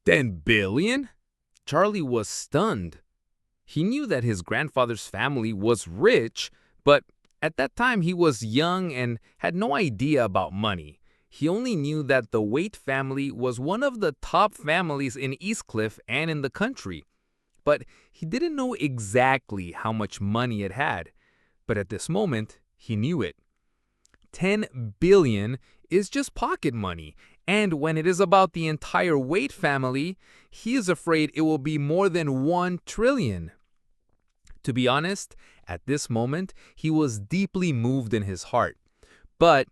10 billion? Charlie was stunned. He knew that his grandfather's family was rich, but at that time he was young and had no idea about money. He only knew that the Waite family was one of the top families in Eastcliff and in the country. But he didn't know exactly how much money it had. But at this moment, he knew it. 10 billion is just pocket money, and when it is about the entire Waite family, he is afraid it will be more than 1 trillion. To be honest, at this moment, he was deeply moved in his heart. But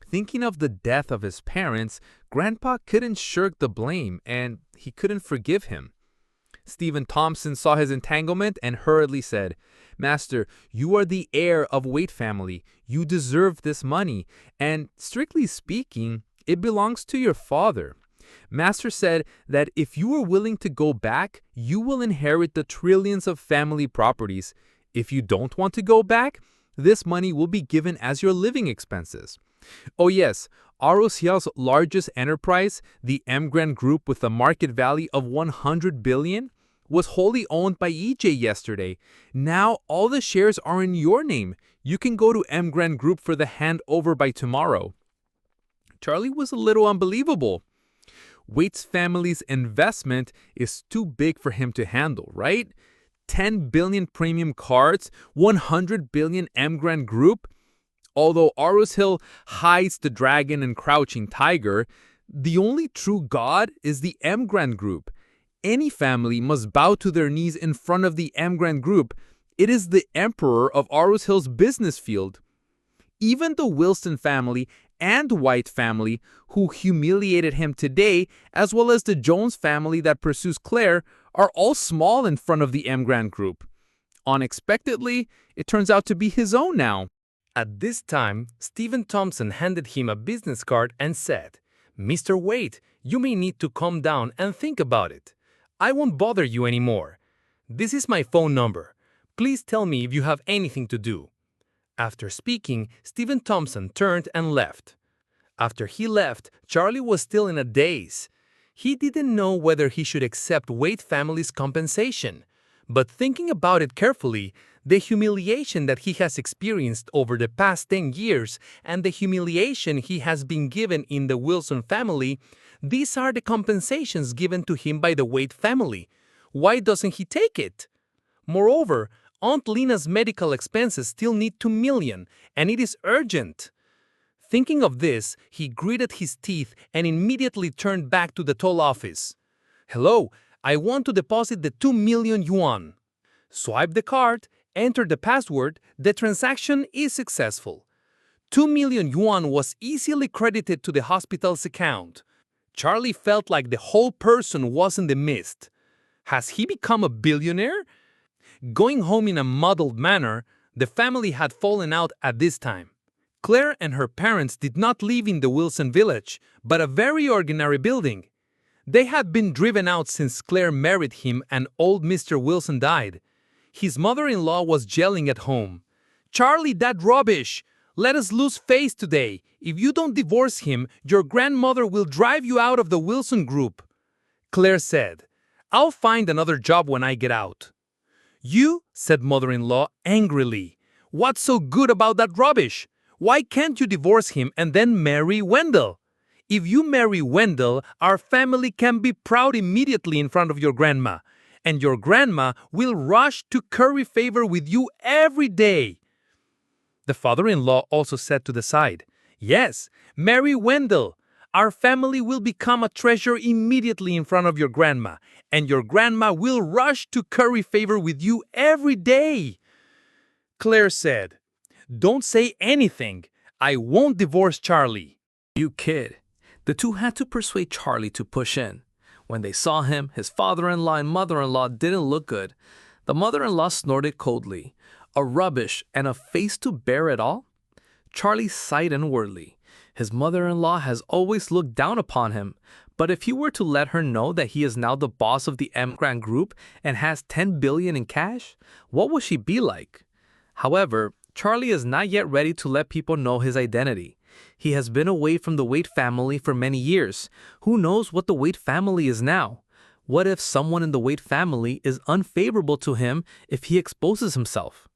thinking of the death of his parents, Grandpa couldn't shirk the blame, and he couldn't forgive him. Stephen Thompson saw his entanglement and hurriedly said, "Master, you are the heir of Waite family. You deserve this money, and strictly speaking, it belongs to your father. Master said that if you are willing to go back, you will inherit the trillions of family properties. If you don't want to go back, this money will be given as your living expenses." Oh yes, Aroshiel's largest enterprise, the Emgren Group with a market value of 100 billion, was wholly owned by EJ yesterday. Now all the shares are in your name. You can go to Emgren Group for the handover by tomorrow. Charlie was a little unbelievable. Waite's family's investment is too big for him to handle, right? 10 billion premium cards, 100 billion Emgren Group. Although Aroshiel hides the dragon and crouching tiger, the only true god is the Emgren Group. Any family must bow to their knees in front of the Emgren Group. It is the emperor of Aroshiel's business field. Even the Wilson family and White family, who humiliated him today, as well as the Jones family that pursues Claire, are all small in front of the Emgren Group. Unexpectedly, it turns out to be his own now. At this time, Stephen Thompson handed him a business card and said, "Mr. Waite, you may need to calm down and think about it. I won't bother you anymore. This is my phone number. Please tell me if you have anything to do." After speaking, Stephen Thompson turned and left. After he left, Charlie was still in a daze. He didn't know whether he should accept Waite family's compensation. But thinking about it carefully, the humiliation that he has experienced over the past 10 years and the humiliation he has been given in the Wilson family, these are the compensations given to him by the Waite family. Why doesn't he take it? Moreover, Aunt Lena's medical expenses still need 2 million, and it is urgent. Thinking of this, he gritted his teeth and immediately turned back to the toll office. "Hello, I want to deposit the 2 million yuan. Swipe the card, enter the password, the transaction is successful. 2 million yuan was easily credited to the hospital's account. Charlie felt like the whole person was in the mist. Has he become a billionaire? Going home in a muddled manner, the family had fallen out at this time. Claire and her parents did not live in the Wilson village, but a very ordinary building. They had been driven out since Claire married him and old Mr. Wilson died. His mother-in-law was yelling at home, "Charlie, that rubbish! Let us lose face today. If you don't divorce him, your grandmother will drive you out of the Wilson group." Claire said, "I'll find another job when I get out." "You," said mother-in-law angrily, "what's so good about that rubbish? Why can't you divorce him and then marry Wendell? If you marry Wendell, our family can be proud immediately in front of your grandma, and your grandma will rush to curry favor with you every day." The father-in-law also said to the side, "Yes, marry Wendell. Our family will become a treasure immediately in front of your grandma, and your grandma will rush to curry favor with you every day." Claire said, "Don't say anything. I won't divorce Charlie." "You kid." The two had to persuade Charlie to push in. When they saw him, his father-in-law and mother-in-law didn't look good. The mother-in-law snorted coldly. A rubbish and a face to bear it all? Charlie sighed inwardly. His mother-in-law has always looked down upon him, but if he were to let her know that he is now the boss of the Emgren Group and has 10 billion in cash, what would she be like? However, Charlie is not yet ready to let people know his identity. He has been away from the Waite family for many years. Who knows what the Waite family is now? What if someone in the Wade family is unfavorable to him if he exposes himself?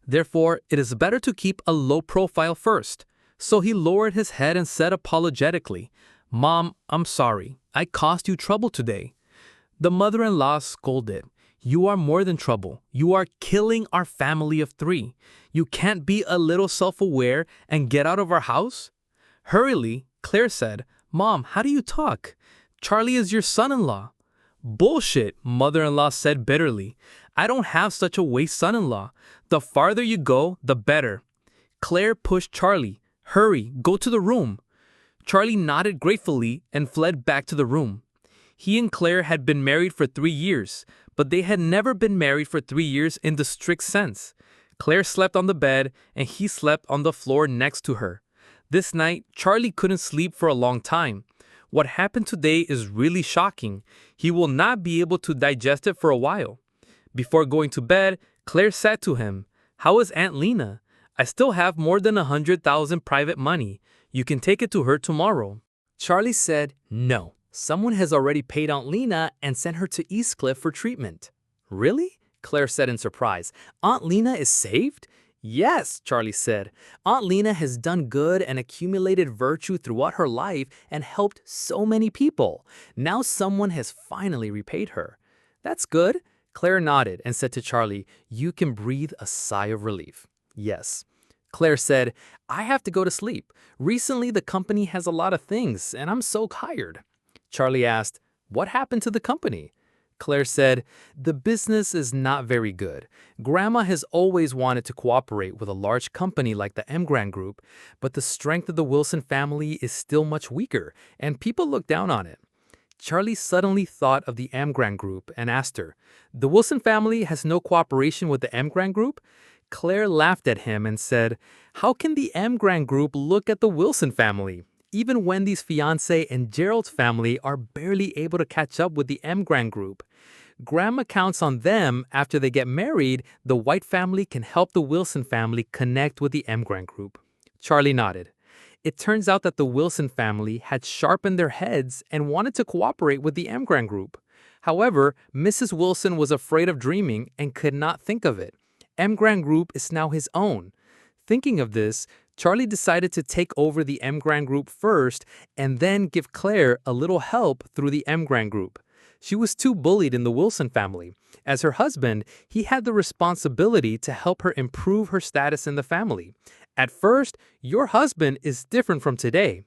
Therefore, it is better to keep a low profile first. So he lowered his head and said apologetically, "Mom, I'm sorry. I caused you trouble today." The mother-in-law scolded, "You are more than trouble. You are killing our family of 3. You can't be a little self-aware and get out of our house?" Hurriedly, Claire said, "Mom, how do you talk? Charlie is your son-in-law." "Bullshit," mother-in-law said bitterly. "I don't have such a waste son-in-law. The farther you go, the better." Claire pushed Charlie. "Hurry, go to the room." Charlie nodded gratefully and fled back to the room. He and Claire had been married for 3 years, but they had never been married for 3 years in the strict sense. Claire slept on the bed and he slept on the floor next to her. This night, Charlie couldn't sleep for a long time. What happened today is really shocking. He will not be able to digest it for a while. Before going to bed, Claire said to him, "How is Aunt Lena? I still have more than 100,000 private money. You can take it to her tomorrow." Charlie said, "No. Someone has already paid Aunt Lena and sent her to Eastcliff for treatment." "Really?" Claire said in surprise. "Aunt Lena is saved?" "Yes," Charlie said. "Aunt Lena has done good and accumulated virtue throughout her life and helped so many people. Now someone has finally repaid her." "That's good." Claire nodded and said to Charlie, "You can breathe a sigh of relief." "Yes." Claire said, "I have to go to sleep. Recently the company has a lot of things and I'm so tired." Charlie asked, "What happened to the company?" Claire said, "The business is not very good. Grandma has always wanted to cooperate with a large company like the Emgrand Group, but the strength of the Wilson family is still much weaker, and people look down on it." Charlie suddenly thought of the Emgrand Group and asked her, "The Wilson family has no cooperation with the Emgrand Group?" Claire laughed at him and said, "How can the Emgrand Group look at the Wilson family? Even Wendy's fiancé and Gerald's family are barely able to catch up with the Emgrand Group. Grandma counts on them. After they get married, the White family can help the Wilson family connect with the Emgrand Group." Charlie nodded. It turns out that the Wilson family had sharpened their heads and wanted to cooperate with the Emgrand Group. However, Mrs. Wilson was afraid of dreaming and could not think of it. Emgrand Group is now his own. Thinking of this, Charlie decided to take over the Emgrand Group first and then give Claire a little help through the Emgrand Group. She was too bullied in the Wilson family. As her husband, he had the responsibility to help her improve her status in the family. "At first, your husband is different from today.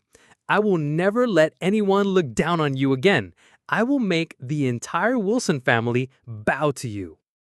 I will never let anyone look down on you again. I will make the entire Wilson family bow to you."